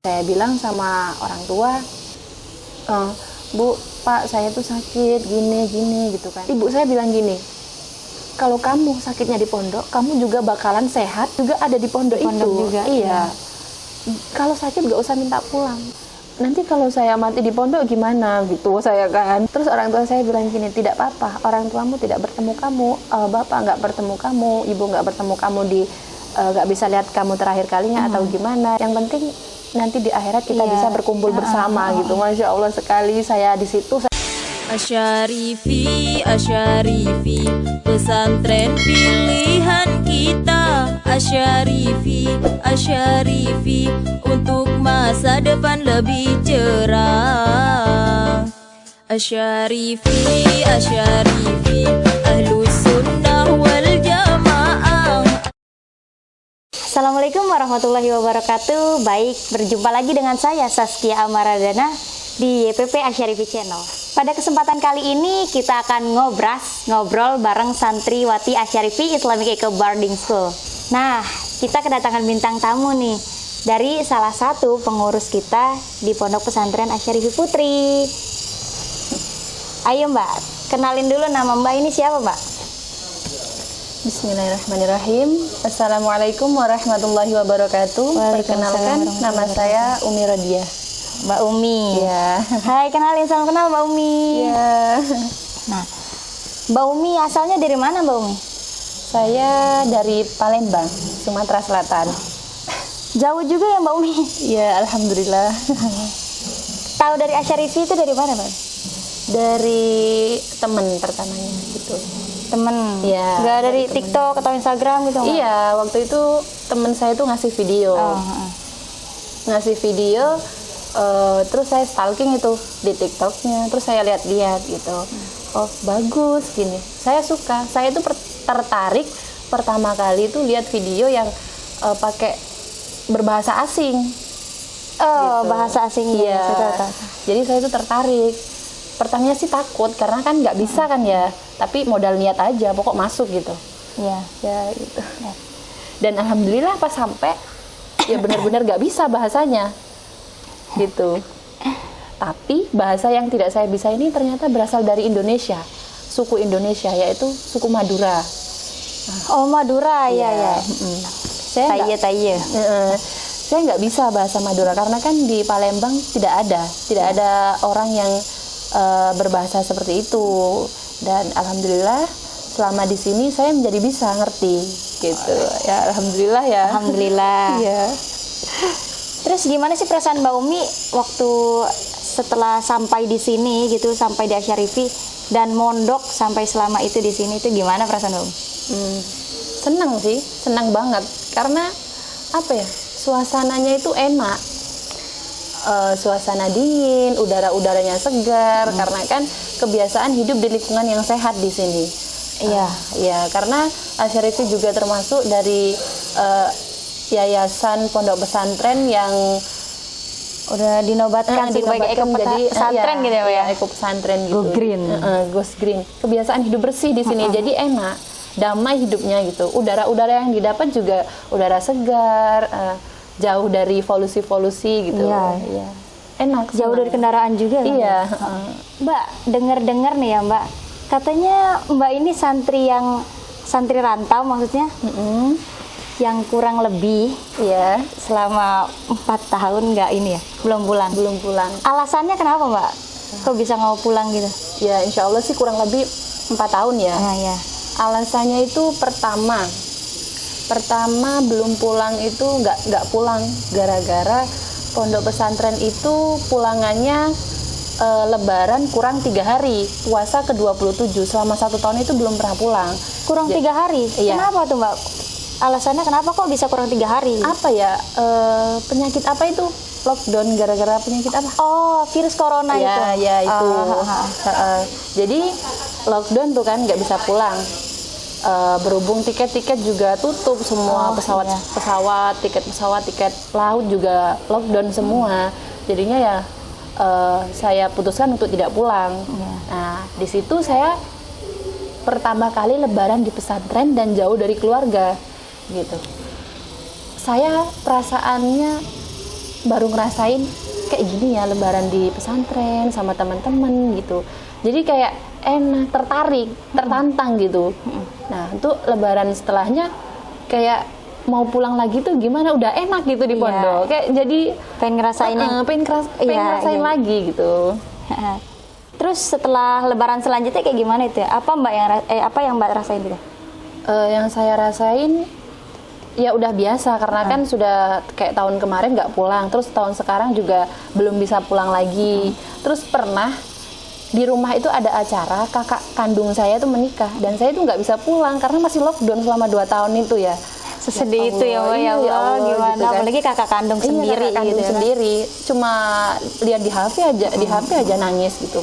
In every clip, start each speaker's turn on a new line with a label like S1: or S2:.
S1: Saya bilang sama orang tua, Bu, Pak, saya tuh sakit, gini gitu kan. Ibu saya bilang gini, kalau kamu sakitnya di pondok, kamu juga bakalan sehat, juga ada di pondok itu.
S2: Juga.
S1: Iya. Kalau sakit nggak usah minta pulang. Nanti kalau saya mati di pondok gimana gitu saya kan. Terus orang tua saya bilang gini, tidak apa-apa, orang tuamu tidak bertemu kamu, bapak nggak bertemu kamu, ibu nggak bertemu kamu di nggak bisa lihat kamu terakhir kalinya atau gimana. Yang penting nanti di akhirat kita bisa berkumpul bersama gitu. Masya Allah sekali saya di situ.
S3: Asyarifi, Asyarifi, pesantren pilihan kita. Asyarifi, Asyarifi, untuk masa depan lebih cerah. Asyarifi, Asyarifi, Ahlus Sunnah wal Jamaah.
S2: Assalamualaikum warahmatullahi wabarakatuh. Baik, berjumpa lagi dengan saya Saskia Amaradana di YPP Asyarifi Channel. Pada kesempatan kali ini kita akan ngobrol bareng santriwati Asyarifi Islamic Eco Boarding School. Nah, kita kedatangan bintang tamu nih dari salah satu pengurus kita di Pondok Pesantren Asyarifi Putri. Ayo Mbak, kenalin dulu nama Mbak ini siapa Mbak?
S1: Bismillahirrahmanirrahim. Assalamualaikum warahmatullahi wabarakatuh. Perkenalkan, nama saya Umi Rodiah.
S2: Mbak Umi.
S1: Ya.
S2: Hai, kenalin, salam kenal Mbak Umi.
S1: Ya.
S2: Nah, Mbak Umi asalnya dari mana Mbak Umi?
S1: Saya dari Palembang, Sumatera Selatan.
S2: Jauh juga ya Mbak Umi?
S1: Ya, alhamdulillah.
S2: Tahu dari Asyarifi itu dari mana Mbak?
S1: Dari teman pertamanya gitu.
S2: Temen?
S1: Ya.
S2: Nggak dari TikTok atau Instagram gitu Mbak?
S1: Iya, waktu itu teman saya tuh ngasih video. Ngasih video, terus saya stalking itu di TikToknya, terus saya lihat-lihat gitu. Oh, bagus gini. Saya suka. Saya tuh tertarik pertama kali itu lihat video yang pakai berbahasa asing.
S2: Oh,
S1: gitu.
S2: bahasa asing
S1: ya. Jadi saya tuh tertarik. Pertamanya sih takut karena kan nggak bisa kan ya. Tapi modal niat aja, pokok masuk gitu.
S2: Iya.
S1: Ya gitu. Dan alhamdulillah pas sampai ya benar-benar nggak bisa bahasanya. Gitu. Tapi bahasa yang tidak saya bisa ini ternyata berasal dari Indonesia, suku Indonesia, yaitu suku Madura.
S2: Oh, Madura, ya.
S1: Saya nggak bisa bahasa Madura karena kan di Palembang tidak ada orang yang berbahasa seperti itu. Dan alhamdulillah selama di sini saya menjadi bisa ngerti gitu. Ya alhamdulillah ya.
S2: Alhamdulillah.
S1: Ya.
S2: Terus gimana sih perasaan Mbak Umi waktu setelah sampai di sini gitu, sampai di Asyarifi dan mondok sampai selama itu di sini, itu gimana perasaan Mbak Umi?
S1: Senang sih, senang banget karena apa ya, suasananya itu enak, suasana dingin, udaranya segar karena kan kebiasaan hidup di lingkungan yang sehat di sini.
S2: Iya,
S1: ya karena Asyarifi juga termasuk dari yayasan pondok pesantren yang
S2: udah dinobatkan sebagai eko pesantren gitu ya Pak ya?
S1: Eko pesantren gitu.
S2: Go Green.
S1: Ghost Green. Kebiasaan hidup bersih di sini, jadi enak, damai hidupnya gitu. Udara yang didapat juga udara segar, jauh dari polusi gitu.
S2: Iya.
S1: Enak.
S2: Jauh dari kendaraan juga.
S1: Iya.
S2: Mbak, dengar nih ya Mbak, katanya Mbak ini santri rantau maksudnya. Yang kurang lebih selama 4 tahun nggak ini ya, belum pulang. Alasannya kenapa Mbak? Kok bisa nggak pulang gitu?
S1: Ya insya Allah sih kurang lebih 4 tahun ya.
S2: Ya.
S1: Alasannya itu pertama belum pulang itu nggak pulang gara-gara pondok pesantren itu pulangannya Lebaran kurang 3 hari, puasa ke-27, selama 1 tahun itu belum pernah pulang.
S2: Kurang 3 hari?
S1: Iya.
S2: Kenapa tuh Mbak? Alasannya kenapa kok bisa kurang 3 hari?
S1: Apa ya, penyakit apa itu? Lockdown gara-gara penyakit apa?
S2: Oh, virus corona itu?
S1: Ya itu. Jadi lockdown tuh kan nggak bisa pulang. Berhubung tiket juga tutup semua, pesawat, tiket pesawat, tiket laut juga lockdown semua. Jadinya ya saya putuskan untuk tidak pulang. Nah, di situ saya pertama kali Lebaran di pesantren dan jauh dari keluarga gitu. Saya perasaannya baru ngerasain kayak gini ya lebaran di pesantren sama teman-teman gitu. Jadi kayak enak, tertarik, tertantang gitu. Nah, untuk lebaran setelahnya kayak mau pulang lagi tuh gimana, udah enak gitu di pondok. Kayak jadi
S2: pengen ngerasain
S1: pengen ngerasain lagi gitu.
S2: Terus setelah lebaran selanjutnya kayak gimana itu ya? Apa yang Mbak rasain gitu?
S1: Yang saya rasain ya udah biasa karena kan sudah kayak tahun kemarin nggak pulang, terus tahun sekarang juga belum bisa pulang lagi. Terus pernah di rumah itu ada acara kakak kandung saya tuh menikah dan saya tuh nggak bisa pulang karena masih lockdown selama 2 tahun itu ya.
S2: Sesedih itu ya, ya Allah, gimana?
S1: Gitu kan.
S2: Apalagi kakak kandung sendiri,
S1: kakak kandung
S2: gitu
S1: sendiri, cuma lihat di HP aja nangis gitu.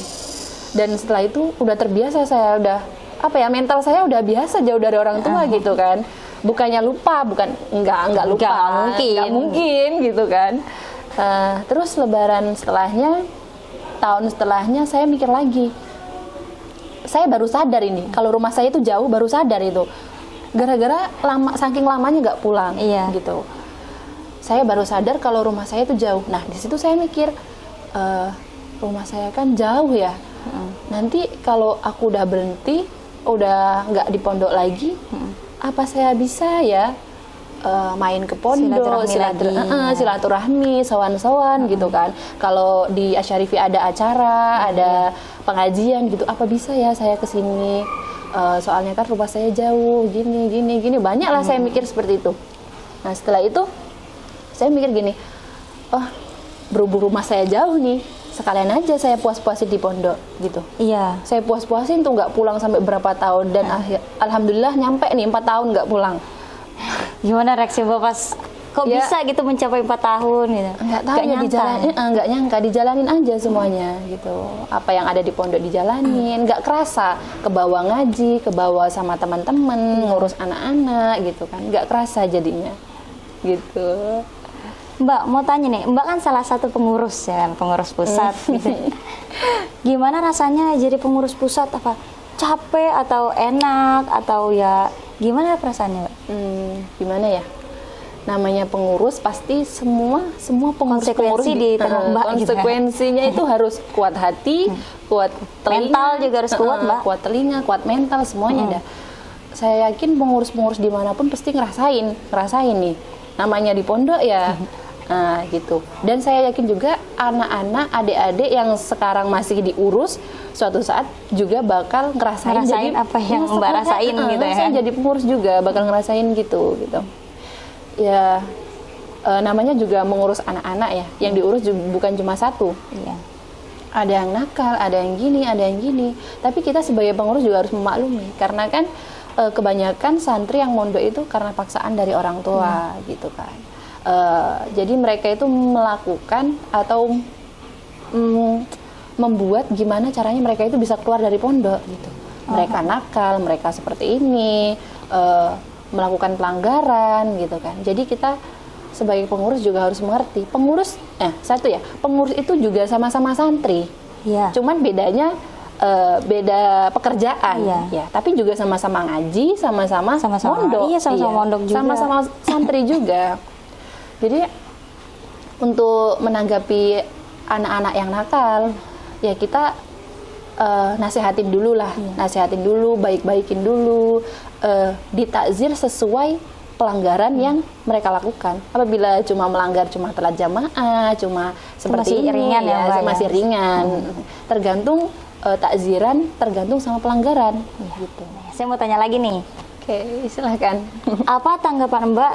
S1: Dan setelah itu udah terbiasa, saya udah mental saya udah biasa jauh dari orang tua gitu kan. Bukannya lupa, nggak lupa, nggak mungkin gitu kan. Terus lebaran setelahnya, tahun setelahnya saya mikir lagi. Saya baru sadar ini, kalau rumah saya itu jauh, baru sadar itu. Gara-gara saking lamanya nggak pulang, gitu. Saya baru sadar kalau rumah saya itu jauh. Nah, di situ saya mikir, rumah saya kan jauh ya. Nanti kalau aku udah berhenti, udah nggak di pondok lagi, apa saya bisa ya main ke pondok, silaturahmi, sawan-sawan gitu kan. Kalau di Asyarifi ada acara, ada pengajian gitu, apa bisa ya saya kesini? Soalnya kan rumah saya jauh, gini, banyak lah saya mikir seperti itu. Nah setelah itu saya mikir gini, berhubung rumah saya jauh nih, sekalian aja saya puas-puasin di pondok gitu. Iya. Saya puas-puasin tuh nggak pulang sampai berapa tahun dan alhamdulillah nyampe nih 4 tahun nggak pulang.
S2: Gimana reaksi Bapak? Kok bisa gitu mencapai 4 tahun gitu?
S1: Nggak tahu ya, nggak nyangka, dijalanin aja semuanya gitu. Apa yang ada di pondok dijalanin, nggak kerasa. Kebawa ngaji, kebawa sama teman-teman, ngurus anak-anak gitu kan. Nggak kerasa jadinya gitu.
S2: Mbak mau tanya nih, Mbak kan salah satu pengurus ya, pengurus pusat gitu. Gimana rasanya jadi pengurus pusat? Apa capek atau enak atau ya gimana perasaannya, Mbak?
S1: Gimana ya? Namanya pengurus pasti semua pengurus
S2: di tengah Mbak
S1: konsekuensinya gitu. Itu harus kuat hati, kuat telinga,
S2: mental juga harus kuat, Mbak.
S1: Kuat telinga, kuat mental, semuanya dah. Saya yakin pengurus-pengurus dimanapun pasti ngerasain nih. Namanya di pondok ya. Gitu. Dan saya yakin juga anak-anak, adik-adik yang sekarang masih diurus suatu saat juga bakal ngerasain jadi
S2: apa yang Mbak rasain gitu ya.
S1: Saya jadi pengurus juga bakal ngerasain gitu. Ya namanya juga mengurus anak-anak ya. Yang diurus juga bukan cuma satu. Iya. Ada yang nakal, ada yang gini. Tapi kita sebagai pengurus juga harus memaklumi karena kan kebanyakan santri yang mondok itu karena paksaan dari orang tua gitu kan. Jadi mereka itu melakukan atau membuat gimana caranya mereka itu bisa keluar dari pondok gitu. Mereka nakal, mereka seperti ini, melakukan pelanggaran gitu kan. Jadi kita sebagai pengurus juga harus mengerti. Pengurus itu juga sama-sama santri. Ya. Cuman bedanya beda pekerjaan, ya. Tapi juga sama-sama ngaji, sama-sama mondok,
S2: mondok juga,
S1: sama-sama santri juga. Jadi untuk menanggapi anak-anak yang nakal, ya kita nasihatin dulu lah, nasihatin dulu, baik-baikin dulu, ditakzir sesuai pelanggaran yang mereka lakukan. Apabila cuma melanggar, cuma telat jamaah, cuma seperti
S2: masih ringan ya,
S1: masih ringan. Tergantung takziran, tergantung sama pelanggaran. Gitu.
S2: Saya mau tanya lagi nih.
S1: Oke, silahkan.
S2: Apa tanggapan Mbak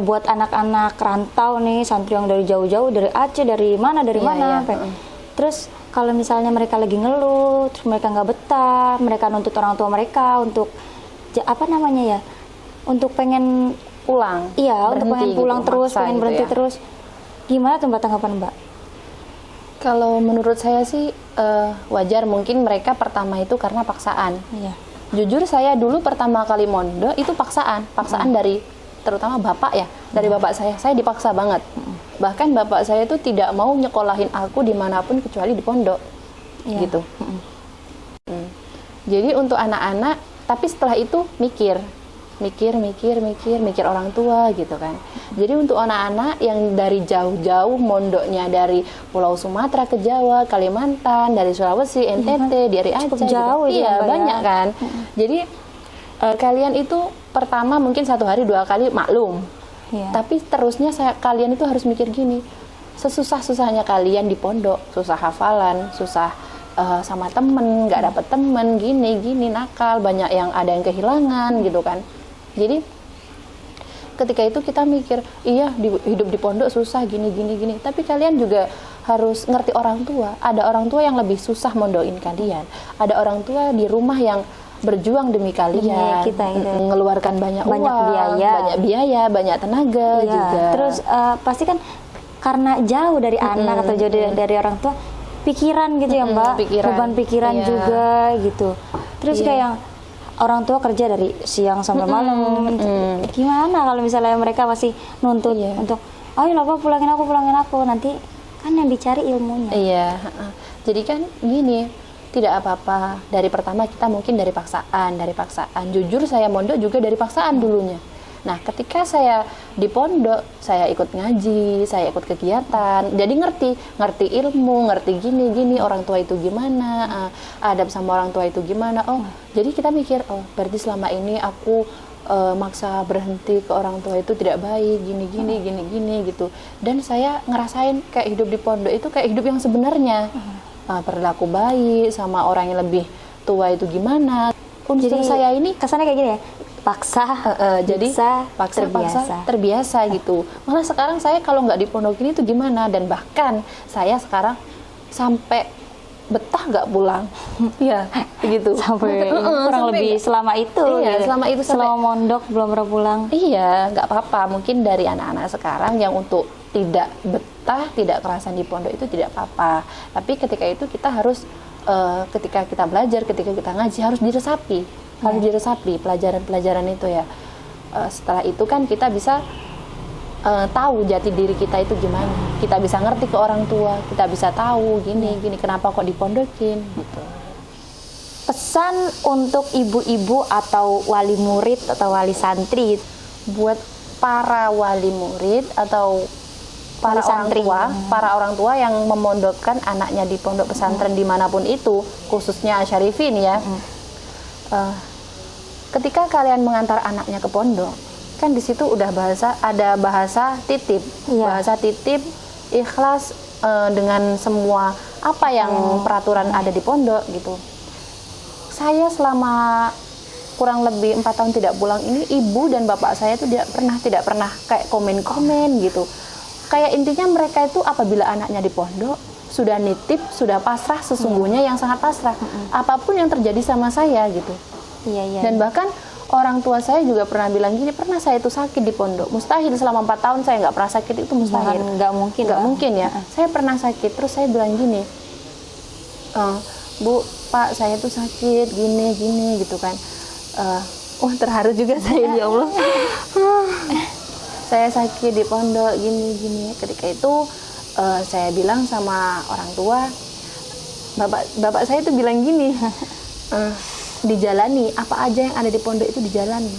S2: buat anak-anak rantau nih, santri yang dari jauh-jauh, dari Aceh, dari mana, terus kalau misalnya mereka lagi ngeluh, terus mereka nggak betah, mereka nuntut orang tua mereka untuk untuk pengen
S1: pulang.
S2: Iya, untuk pengen pulang gitu, terus, pengen berhenti terus. Gimana tuh Mbak tanggapan Mbak?
S1: Kalau menurut saya sih wajar, mungkin mereka pertama itu karena paksaan. Iya. Jujur saya dulu pertama kali mondok itu paksaan dari terutama bapak ya, dari bapak saya dipaksa banget. Bahkan bapak saya itu tidak mau nyekolahin aku dimanapun kecuali di pondok, gitu. Jadi untuk anak-anak, tapi setelah itu mikir, mikir orang tua gitu kan. Jadi untuk anak-anak yang dari jauh-jauh mondoknya dari Pulau Sumatera ke Jawa, Kalimantan, dari Sulawesi, NTT, dari Aceh,
S2: jauh
S1: gitu.
S2: itu
S1: Iya
S2: Mbak,
S1: banyak
S2: ya.
S1: kan. Jadi kalian itu pertama mungkin 1 hari 2 kali maklum,
S2: Iya.
S1: tapi terusnya kalian itu harus mikir gini, sesusah-susahnya kalian di pondok, susah hafalan, susah sama temen, nggak dapet temen, gini nakal, banyak yang ada yang kehilangan gitu kan. Jadi ketika itu kita mikir, iya hidup di pondok susah gini. Tapi kalian juga harus ngerti orang tua. Ada orang tua yang lebih susah mondokin kalian. Ada orang tua di rumah yang berjuang demi kalian,
S2: kita gitu.
S1: Mengeluarkan banyak uang,
S2: banyak biaya,
S1: banyak tenaga
S2: Iya.
S1: juga.
S2: Terus pasti kan karena jauh dari anak atau jauh dari orang tua, pikiran gitu ya Mbak, beban pikiran
S1: iya.
S2: juga gitu. Terus kayak yang orang tua kerja dari siang sampai malam, gimana kalau misalnya mereka masih nuntut untuk, ayo lah Pak pulangin aku, nanti kan yang dicari ilmunya.
S1: Iya, jadi kan gini, tidak apa-apa. Dari pertama kita mungkin dari paksaan. Jujur saya mondok juga dari paksaan dulunya. Nah, ketika saya di pondok, saya ikut ngaji, saya ikut kegiatan, jadi ngerti ilmu, ngerti gini, orang tua itu gimana, adab sama orang tua itu gimana. Oh, jadi kita mikir, oh, berarti selama ini aku maksa berhenti ke orang tua itu tidak baik, gini gitu. Dan saya ngerasain kayak hidup di pondok itu kayak hidup yang sebenarnya. Perilaku baik sama orang yang lebih tua itu gimana. Unsur
S2: Jadi
S1: saya ini
S2: kesannya kayak gini ya, paksa,
S1: jadi paksa terbiasa gitu. Malah sekarang saya kalau nggak dipondokin itu gimana, dan bahkan saya sekarang sampai betah nggak pulang. Iya, begitu.
S2: Sampai kurang lebih selama itu.
S1: Iya,
S2: gitu. selama mondok belum pernah pulang.
S1: Iya, nggak apa-apa. Mungkin dari anak-anak sekarang yang untuk tidak betah, tidak kerasan di pondok itu tidak apa-apa. Tapi ketika itu kita harus ketika kita belajar, ketika kita ngaji harus diresapi pelajaran-pelajaran itu ya. Setelah itu kan kita bisa tahu jati diri kita itu gimana. Kita bisa ngerti ke orang tua, kita bisa tahu gini kenapa kok dipondokin gitu.
S2: Pesan untuk ibu-ibu atau wali murid atau wali santri
S1: buat para wali murid atau para orang tua yang memondokkan anaknya di pondok pesantren dimanapun itu, khususnya Asyarifin ya. Ketika kalian mengantar anaknya ke pondok, kan di situ udah ada bahasa titip, bahasa titip ikhlas dengan semua apa yang peraturan ada di pondok gitu. Saya selama kurang lebih 4 tahun tidak pulang ini, ibu dan bapak saya itu tidak pernah kayak komen gitu. Kayak intinya mereka itu apabila anaknya di pondok sudah nitip, sudah pasrah sesungguhnya, yang sangat pasrah. Apapun yang terjadi sama saya gitu. Dan bahkan orang tua saya juga pernah bilang gini, pernah saya itu sakit di pondok. Mustahil selama 4 tahun saya nggak pernah sakit, itu mustahil.
S2: Nggak mungkin
S1: ya. Saya pernah sakit, terus saya bilang gini, Bu, Pak, saya tuh sakit gini gitu kan. Terharu juga saya, ya Allah. Saya sakit di pondok gini. Ketika itu saya bilang sama orang tua, bapak saya itu bilang gini, dijalani apa aja yang ada di pondok itu dijalani.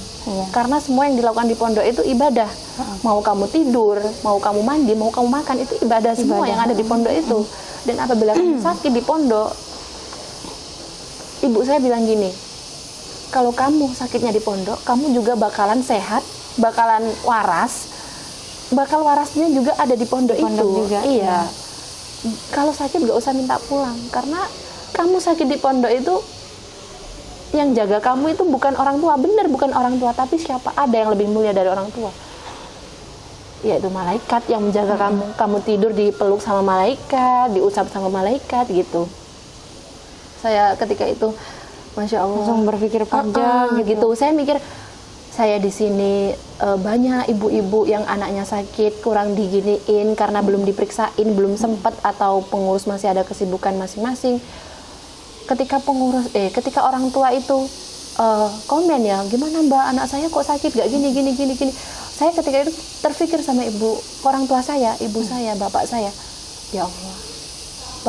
S1: Karena semua yang dilakukan di pondok itu ibadah. Mau kamu tidur, mau kamu mandi, mau kamu makan, itu ibadah semua yang ada di pondok itu. Dan apabila kamu sakit di pondok, ibu saya bilang gini, kalau kamu sakitnya di pondok, kamu juga bakalan sehat, bakalan waras, warasnya juga ada di pondok itu.
S2: Juga,
S1: iya. Kalau sakit gak usah minta pulang, karena kamu sakit di pondok itu, yang jaga kamu itu bukan orang tua, benar bukan orang tua, tapi siapa? Ada yang lebih mulia dari orang tua, yaitu malaikat yang menjaga kamu. Kamu tidur dipeluk sama malaikat, diusap sama malaikat gitu. Saya ketika itu, Masya Allah,
S2: langsung berpikir panjang
S1: gitu. Saya mikir, saya di sini banyak ibu-ibu yang anaknya sakit, kurang diginiin karena belum diperiksain, belum sempat, atau pengurus masih ada kesibukan masing-masing. Ketika orang tua itu komen ya, gimana Mbak, anak saya kok sakit gak gini. Saya ketika itu terpikir sama orang tua saya, ibu saya, bapak saya, ya Allah,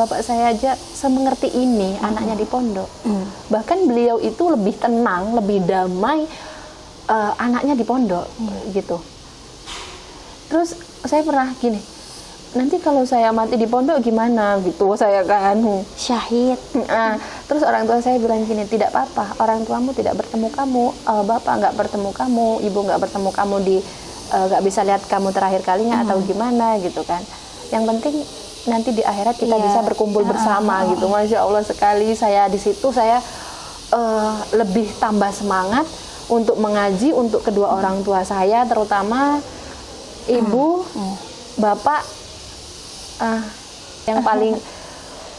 S1: bapak saya aja semengerti ini anaknya di pondok. Bahkan beliau itu lebih tenang, lebih damai anaknya di pondok gitu. Terus saya pernah gini, nanti kalau saya mati di pondok gimana gitu, saya kan
S2: Syahid.
S1: terus orang tua saya bilang gini, tidak apa-apa, orang tuamu tidak bertemu kamu, bapak nggak bertemu kamu, ibu nggak bertemu kamu, di nggak bisa lihat kamu terakhir kalinya atau gimana gitu kan. Yang penting nanti di akhirat kita bisa berkumpul bersama gitu. Masya Allah sekali, saya di situ saya lebih tambah semangat untuk mengaji untuk kedua orang tua saya, terutama ibu, bapak, yang paling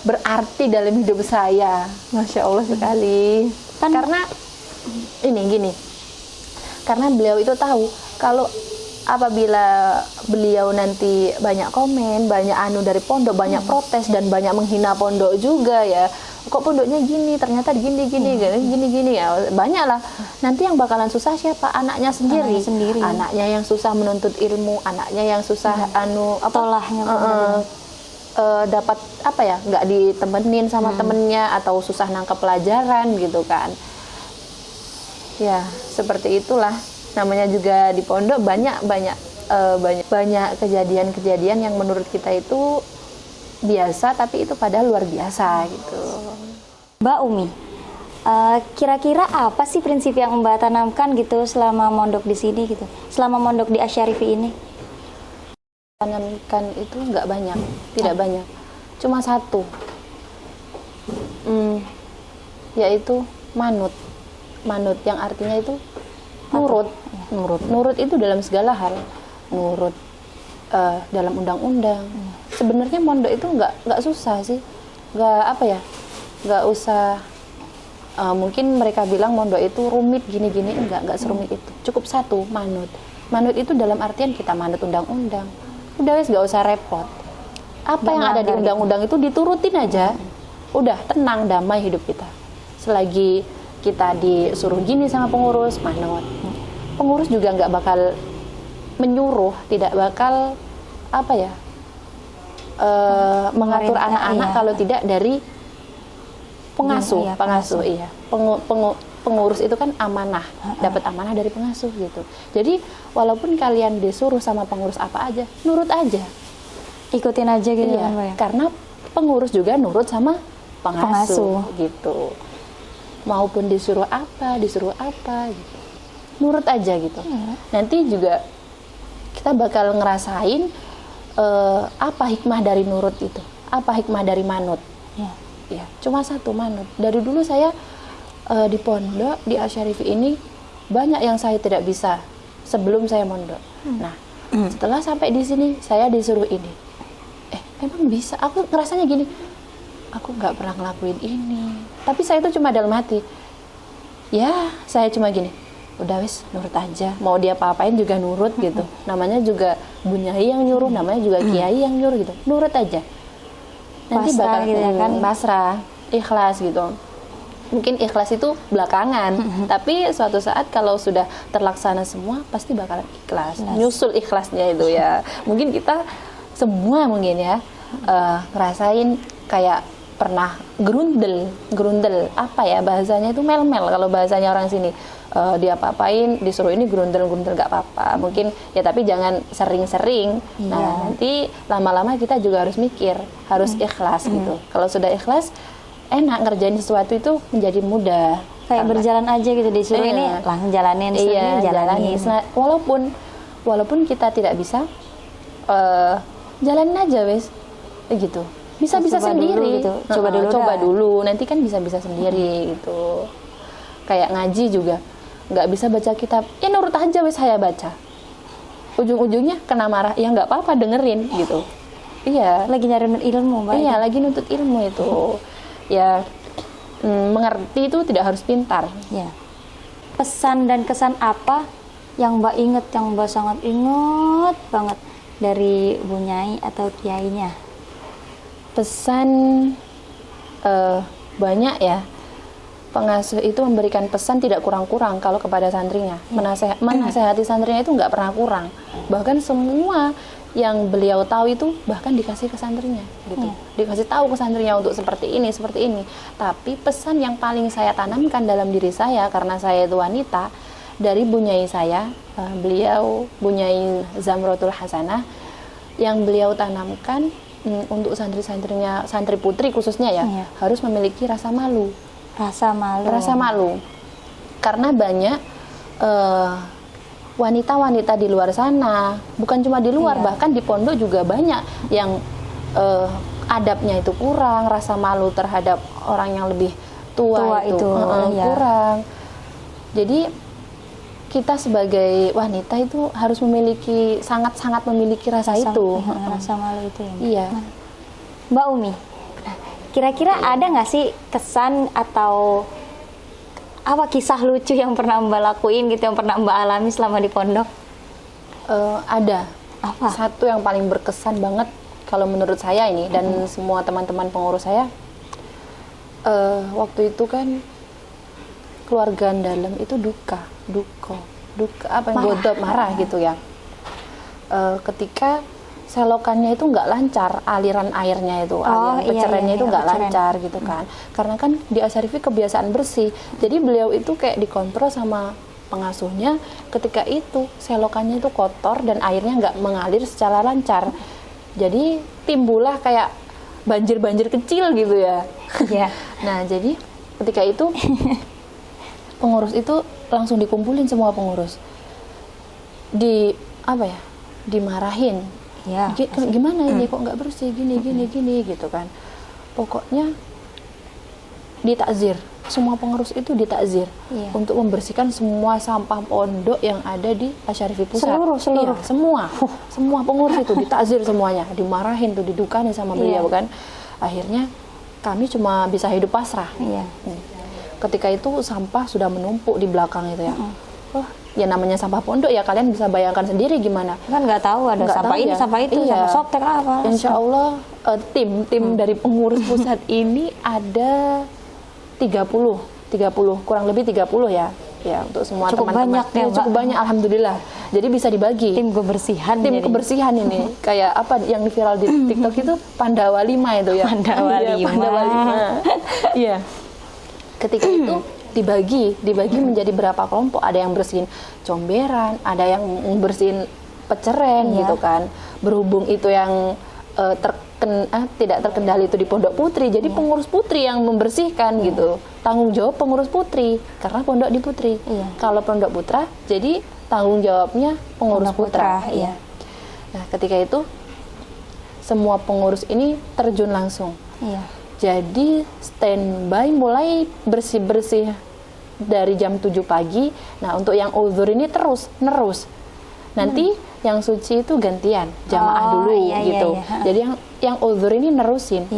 S1: berarti dalam hidup saya. Masya Allah sekali. Karena ini gini, karena beliau itu tahu kalau apabila beliau nanti banyak komen, banyak anu dari pondok, banyak protes dan banyak menghina pondok juga ya. Kok pondoknya gini, ternyata gini ya, banyak lah. Nanti yang bakalan susah siapa? Anaknya sendiri. Anaknya yang susah menuntut ilmu, anaknya yang susah dapat apa ya, nggak ditemenin sama temennya, atau susah nangkep pelajaran gitu kan. Ya seperti itulah, namanya juga di pondok banyak kejadian-kejadian yang menurut kita itu biasa, tapi itu padahal luar biasa gitu.
S2: Mbak Umi, kira-kira apa sih prinsip yang Mbak tanamkan gitu selama mondok di sini gitu, selama mondok di Asyarifi ini?
S1: Tanamkan itu nggak banyak, tidak banyak, cuma satu, yaitu manut, yang artinya itu nurut itu dalam segala hal, nurut dalam undang-undang. Sebenarnya mondok itu nggak susah sih, nggak usah. Mungkin mereka bilang mondok itu rumit gini-gini, nggak serumit itu. Cukup satu, manut itu dalam artian kita manut undang-undang. Udah wes, nggak usah repot. Apa yang ada di undang-undang itu diturutin aja. Udah tenang, damai hidup kita. Selagi kita disuruh gini sama pengurus, manut. Pengurus juga nggak bakal menyuruh, tidak bakal mengatur anak-anak kalau tidak dari pengasuh. Pengurus itu kan amanah, dapat amanah dari pengasuh gitu. Jadi walaupun kalian disuruh sama pengurus apa aja, nurut aja,
S2: ikutin aja gitu kan, Mbak ya?
S1: Karena pengurus juga nurut sama pengasuh gitu. Maupun disuruh apa gitu, nurut aja gitu. Nanti juga kita bakal ngerasain apa hikmah dari nurut itu, apa hikmah dari manut. Ya, cuma satu, manut. Dari dulu saya di pondok di Asyarifi ini banyak yang saya tidak bisa sebelum saya mondok. Nah, setelah sampai di sini saya disuruh ini. Memang bisa. Aku ngerasanya gini, aku nggak pernah ngelakuin ini. Tapi saya itu cuma dalam hati. Ya, saya cuma gini. Udah wis, nurut aja. Mau dia apa-apain juga nurut gitu. Namanya juga bunyai yang nyuruh, namanya juga kiai yang nyuruh gitu. Nurut aja. Nanti bakal gitu ya kan, pasrah, ikhlas gitu. Mungkin ikhlas itu belakangan, tapi suatu saat kalau sudah terlaksana semua pasti bakalan ikhlas. Nyusul ikhlasnya itu ya. Mungkin kita semua mungkin ya ngerasain kayak pernah gerundel, apa ya bahasanya itu, mel-mel kalau bahasanya orang sini. Dia apa-apain, disuruh ini gerundel gak apa-apa. Mungkin ya, tapi jangan sering-sering. Nah, nanti lama-lama kita juga harus mikir, harus ikhlas gitu. Kalau sudah ikhlas, enak ngerjain sesuatu itu menjadi mudah.
S2: Kayak berjalan aja gitu, disuruh ini langsung jalanin, jalanin. Walaupun kita tidak bisa, jalanin aja wes, gitu. Bisa sendiri. Gitu. Coba
S1: dulu. Nanti kan bisa sendiri gitu. Kayak ngaji juga, nggak bisa baca kitab, ya nurut aja wes saya baca. Ujung-ujungnya kena marah, ya nggak apa-apa, dengerin gitu. Iya.
S2: Lagi nyari ilmu, Mbak.
S1: Iya, lagi nuntut ilmu itu. Ya, mengerti itu tidak harus pintar.
S2: Ya. Pesan dan kesan apa yang Mbak inget, yang Mbak sangat inget banget dari Bu Nyai atau kiainya?
S1: Pesan banyak ya. Pengasuh itu memberikan pesan tidak kurang-kurang kalau kepada santrinya. Menasehati santrinya itu nggak pernah kurang. Bahkan semua yang beliau tahu itu bahkan dikasih ke santrinya gitu. Dikasih tahu ke santrinya untuk seperti ini. Tapi pesan yang paling saya tanamkan dalam diri saya, karena saya itu wanita, dari Bunyai saya, beliau Bunyai Zamrotul Hasanah, yang beliau tanamkan untuk santri-santrinya, santri putri khususnya ya, harus memiliki rasa malu.
S2: Rasa malu.
S1: Rasa malu. Karena banyak wanita-wanita di luar sana, bukan cuma di luar, bahkan di pondok juga banyak yang adabnya itu kurang, rasa malu terhadap orang yang lebih tua itu kurang. Jadi kita sebagai wanita itu harus memiliki, sangat-sangat memiliki rasa itu.
S2: Rasa malu itu ya.
S1: Iya.
S2: Mbak Umi, kira-kira ada nggak sih kesan atau apa kisah lucu yang pernah Mbak lakuin gitu, yang pernah Mbak alami selama di pondok?
S1: Ada.
S2: Apa?
S1: Satu yang paling berkesan banget kalau menurut saya ini dan semua teman-teman pengurus saya, waktu itu kan keluarga dalam itu duka apa yang godop, marah gitu ya. Ketika selokannya itu nggak lancar, aliran airnya itu, aliran pecerennya itu nggak lancar gitu kan. Karena kan di Asyarifi kebiasaan bersih, jadi beliau itu kayak dikontrol sama pengasuhnya. Ketika itu selokannya itu kotor dan airnya nggak mengalir secara lancar, jadi timbullah kayak banjir-banjir kecil gitu ya. Nah jadi ketika itu pengurus itu langsung dikumpulin, semua pengurus dimarahin. Gimana ini kok nggak bersih gini gitu kan. Pokoknya ditakzir, semua pengurus itu ditakzir untuk membersihkan semua sampah pondok yang ada di Asyarifi Pusat. Seluruh semua pengurus itu ditakzir semuanya, dimarahin tuh, didukani sama beliau kan. Akhirnya kami cuma bisa hidup pasrah. Ketika itu sampah sudah menumpuk di belakang itu ya. Ya namanya sampah pondok ya, kalian bisa bayangkan sendiri gimana.
S2: Kan nggak tahu ada sampah ini, sampah itu, sampah softtek apa.
S1: Insya Allah tim dari pengurus pusat ini ada 30 kurang lebih 30 ya. Ya untuk semua teman-teman. Cukup banyak alhamdulillah. Jadi bisa dibagi.
S2: Tim kebersihan
S1: ini. Kayak apa yang viral di TikTok itu Pandawa 5 itu ya.
S2: Pandawa 5.
S1: Iya. Ketika itu dibagi menjadi berapa kelompok, ada yang bersihin comberan, ada yang bersihin peceren gitu kan. Berhubung itu yang tidak terkendali itu di Pondok Putri, jadi pengurus putri yang membersihkan gitu. Tanggung jawab pengurus putri karena pondok di Putri. Kalau Pondok Putra jadi tanggung jawabnya pengurus putra. Nah, ketika itu semua pengurus ini terjun langsung. Jadi standby mulai bersih-bersih dari jam 7 pagi. Nah, untuk yang uzur ini terus nerus. Nanti yang suci itu gantian, jamaah dulu gitu. Jadi yang uzur ini nerusin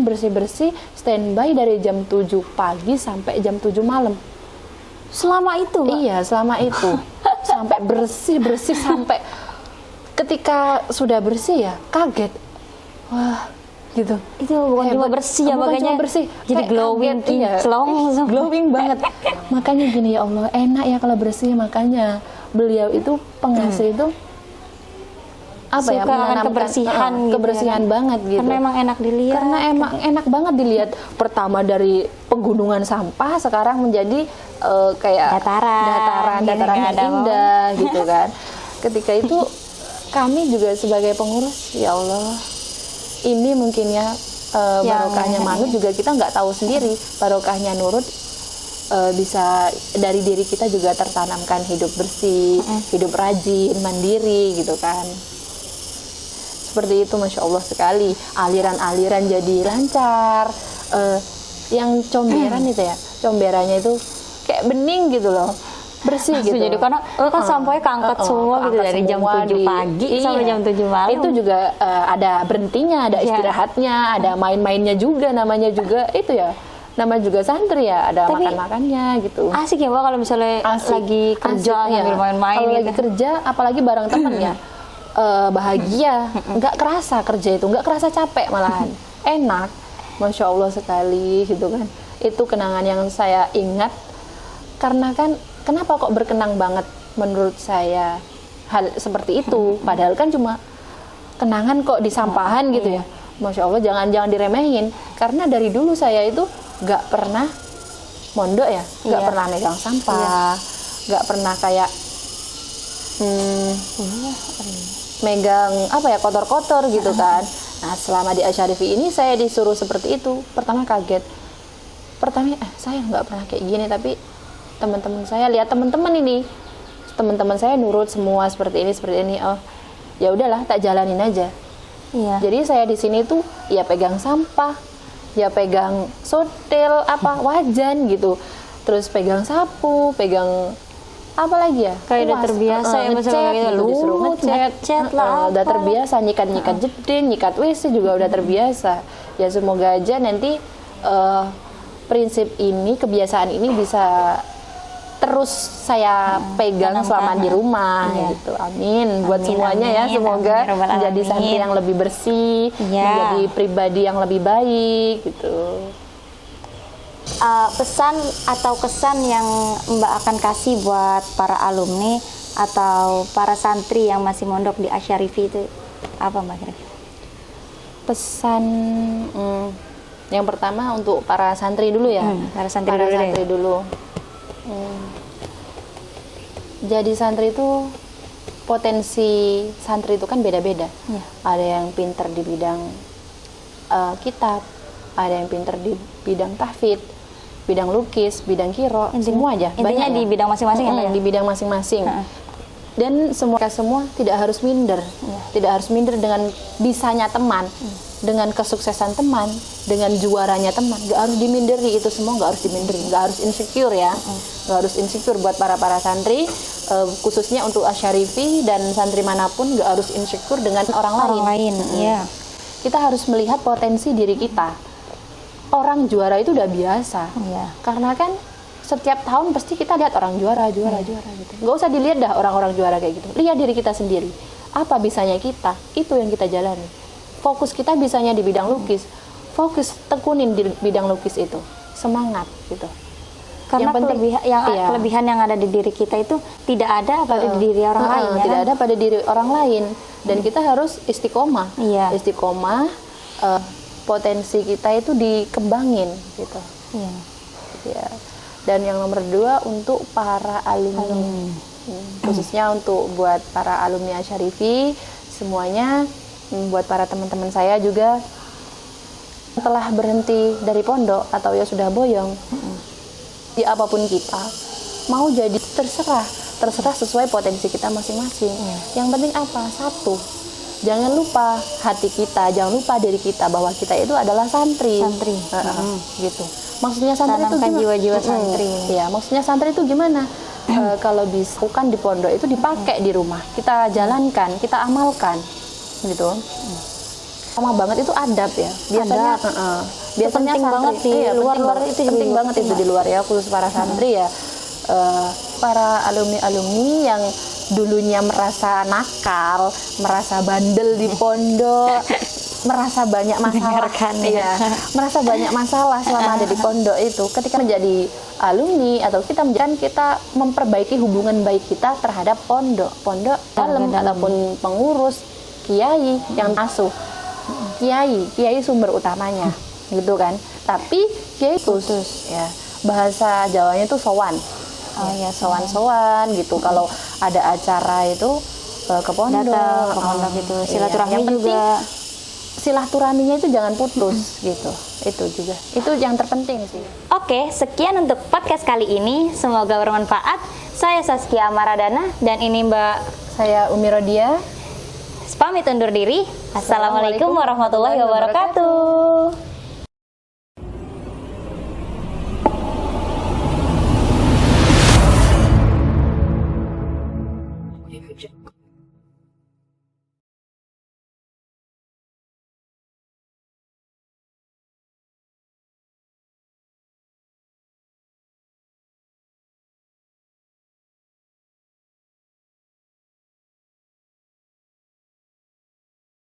S1: bersih-bersih standby dari jam 7 pagi sampai jam 7 malam.
S2: Selama itu, Mbak?
S1: Iya, selama itu. Sampai bersih-bersih sampai ketika sudah bersih ya, kaget. Wah, gitu.
S2: Itu bukan cuma bersih ya, makanya
S1: bersih,
S2: jadi glowing,
S1: glowing banget. Makanya gini, ya Allah, enak ya kalau bersih. Makanya beliau itu pengasih itu apa ya, menanamkan kebersihan banget gitu.
S2: Karena emang enak dilihat.
S1: Karena emang enak banget dilihat. Pertama dari penggunungan sampah, sekarang menjadi kayak dataran yang indah gitu kan. Ketika itu kami juga sebagai pengurus, ya Allah, ini mungkin ya barokahnya manut juga kita nggak tahu sendiri. Barokahnya nurut bisa dari diri kita juga tertanamkan hidup bersih, hidup rajin, mandiri gitu kan. Seperti itu, Masya Allah sekali. Aliran-aliran jadi lancar. Yang comberan itu ya, comberannya itu kayak bening gitu loh, bersih gitu.
S2: Jadi karena kan sampahnya keangkat semua gitu dari jam 7 pagi sampai jam 7 malam.
S1: Itu juga ada berhentinya, ada istirahatnya, ada main-mainnya juga, namanya juga itu ya. Nama juga santri ya, ada makan-makannya gitu.
S2: Asik ya Mbak kalau misalnya lagi kerja sambil main-main.
S1: Kalau lagi kerja, apalagi bareng temen ya, bahagia, nggak kerasa kerja itu, nggak kerasa capek malahan, enak, Masya Allah sekali gitu kan. Itu kenangan yang saya ingat, karena kan kenapa kok berkenang banget menurut saya hal seperti itu, padahal kan cuma kenangan kok di sampahan gitu ya. Masya Allah, jangan diremehin, karena dari dulu saya itu nggak pernah mondok ya, nggak pernah megang sampah, nggak pernah kayak megang apa ya kotor-kotor gitu kan. Nah selama di Asyarifi ini saya disuruh seperti itu. Pertama kaget, pertama saya nggak pernah kayak gini, tapi teman-teman saya lihat teman-teman saya nurut semua seperti ini. Oh ya udahlah, tak jalanin aja.
S2: Iya.
S1: Jadi saya di sini tuh ya pegang sampah, ya pegang sotel wajan gitu, terus pegang sapu, pegang apa lagi ya?
S2: Kayak udah terbiasa ya
S1: ngecat gitu, disuruh ngecat
S2: lah.
S1: Udah terbiasa nyikat jeding, nyikat WC juga udah terbiasa. Ya semoga aja nanti prinsip ini, kebiasaan ini bisa terus saya pegang selama di rumah gitu. Amin. Buat semuanya ya, semoga menjadi santri yang lebih bersih, menjadi pribadi yang lebih baik gitu.
S2: Pesan atau kesan yang Mbak akan kasih buat para alumni atau para santri yang masih mondok di Asyarifi itu apa Mbak kira-kira?
S1: Pesan yang pertama untuk para santri dulu ya.
S2: Para santri
S1: dulu. Jadi santri itu, potensi santri itu kan beda-beda. Ada yang pinter di bidang kitab, ada yang pinter di bidang tahfidz, bidang lukis, bidang kiro, semua aja.
S2: Intinya
S1: banyak
S2: di bidang masing-masing ya?
S1: Di bidang masing-masing. Dan semua tidak harus minder, tidak harus minder dengan bisanya teman, dengan kesuksesan teman, dengan juaranya teman. Gak harus diminderi, itu semua gak harus diminderi, gak harus insecure ya, gak harus insecure buat para santri, khususnya untuk Asyarifi dan santri manapun gak harus insecure dengan orang lain. Kita harus melihat potensi diri kita. Orang juara itu udah biasa, karena kan setiap tahun pasti kita lihat orang juara gitu. Nggak usah dilihat dah orang-orang juara kayak gitu. Lihat diri kita sendiri. Apa bisanya kita? Itu yang kita jalani. Fokus kita bisanya di bidang lukis. Fokus tekunin di bidang lukis itu. Semangat gitu.
S2: Karena kelebihan yang ada di diri kita itu tidak ada pada diri orang lain.
S1: Tidak ada pada diri orang lain. Dan kita harus istiqomah. Istiqomah, potensi kita itu dikembangin gitu. Ya. Dan yang nomor 2 untuk para alumni. Khususnya untuk buat para alumni Asyarifi semuanya, buat para teman-teman saya juga telah berhenti dari pondok atau ya sudah boyong. Di apapun kita mau jadi terserah sesuai potensi kita masing-masing. Yang penting apa? Satu, jangan lupa hati kita, jangan lupa diri kita bahwa kita itu adalah santri. Gitu. Maksudnya santri itu gimana?
S2: Jiwa-jiwa santri.
S1: Ya, maksudnya santri itu gimana? Kalau bukan di pondok itu dipakai di rumah. Kita jalankan, kita amalkan, gitu. Sama banget itu adab ya. Biasanya, biasanya
S2: penting
S1: santri,
S2: banget di luar itu
S1: penting banget itu di luar ya, khusus para santri ya. Para alumni yang dulunya merasa nakal, merasa bandel di pondok, merasa banyak masalah, merasa banyak masalah selama ada di pondok itu. Ketika menjadi alumni atau kita memperbaiki hubungan baik kita terhadap pondok dalam ataupun pengurus, kiai yang asuh, kiai sumber utamanya, gitu kan. Tapi kiai khusus ya, bahasa Jawanya itu sowan. Sowan gitu. Kalau ada acara itu ke pondok,
S2: gitu. Silaturahmi juga.
S1: Silaturahminya itu jangan putus gitu. Itu juga. Itu yang terpenting sih.
S2: Oke, sekian untuk podcast kali ini. Semoga bermanfaat. Saya Saskia Amaradana dan ini Mbak
S1: saya Umi Rodia.
S2: Pamit undur diri. Assalamualaikum warahmatullahi wabarakatuh.